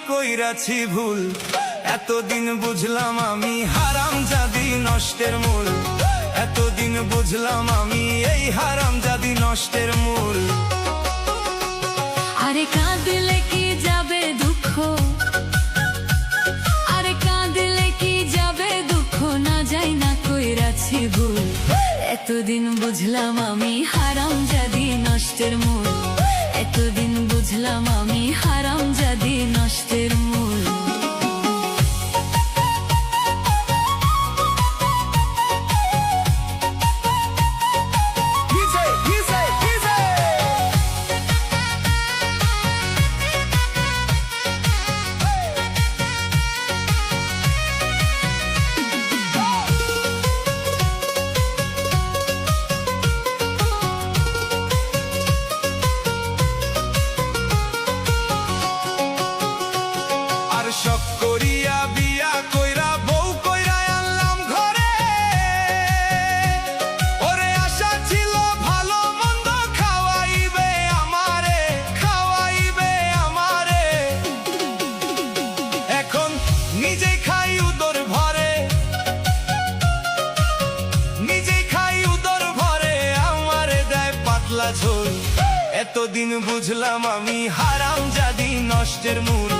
কইরাছি ভুল, এতদিন বুঝলাম আমি হারামজাদি নষ্টের মূল, এতদিন বুঝলাম আমি এই হারামজাদি নষ্টের মূল। আরে কাঁদলে কি যাবে দুঃখ, আরে কাঁদলে কি যাবে দুঃখ, না যাই না কইরাছি ভুল, এতদিন বুঝলাম আমি হারামজাদি নষ্টের মূল, এতদিন বুঝলাম আমি হারামজাদি নষ্টের মূল। শখ করিয়া বিয়া কইরা বউ কইরা আনলাম ঘরে, ওরে আশা ছিল ভালো মন্দ খাওয়াইবে আমারে, খাওয়াইবে আমারে, এখন নিজেই খাই উদর ভরে, নিজেই খাই উদর ভরে, আমারে দেয় পাতলা ঝোল, এতদিন বুঝলাম আমি হারামজাদি নষ্টের মূল,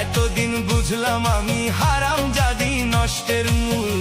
এতদিন বুঝলাম আমি হারামজাদি নষ্টের মূল।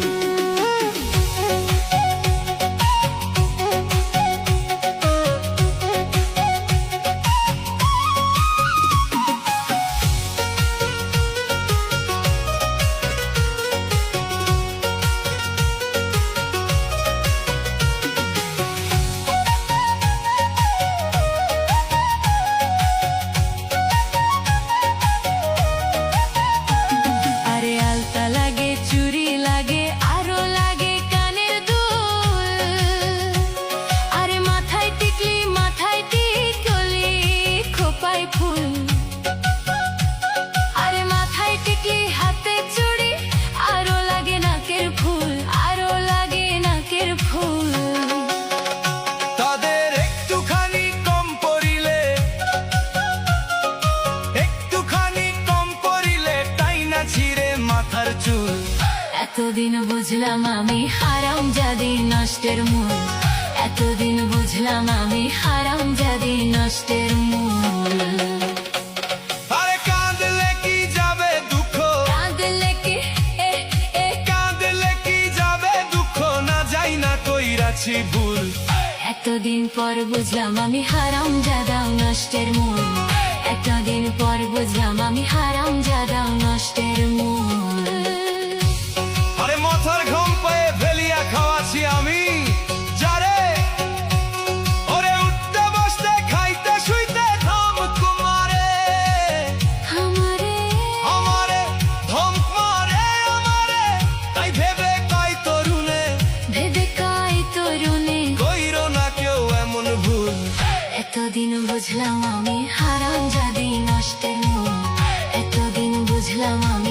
আরে মাথায় টিকলি হাতে চুড়ি, আরো লাগে নাকের ফুল, আরো লাগে নাকের ফুল। তাদের একটুখানি কম পড়িলে, একটুখানি কম পড়িলে তাই না ছিঁড়ে মাথার চুল, এতদিন বুঝলাম আমি হারামজাদি নষ্টের মূল, এতদিন বুঝলাম আমি হারামজাদি নষ্টের মূল। আরে কাঁদলে কি যাবে দুঃখ, কাঁদলে কি কাঁদলে কি যাবে দুঃখ, না যাই না কইরাছি ভুল, এতদিন পর বুঝলাম আমি হারামজাদা নষ্টের মূল, এতদিন পর বুঝলাম আমি হারামজাদা নষ্টের মূল। আরে মাথার ঘুম পেয়ে ফেলিয়া খাওয়াছি আমি যারে, ওরে উঠতে বসতে খাইতে শুইতে ধমক মারে, আমারে আমারে ধমক মারে আমারে, তাই ভেবে কয় তরুণে, ভেবে কয় তরুণে, কইরো না কেউ এমন ভুল, এতদিন বুঝলাম আমি হারামজাদি নষ্টের মূল, এতদিন বুঝলাম আমি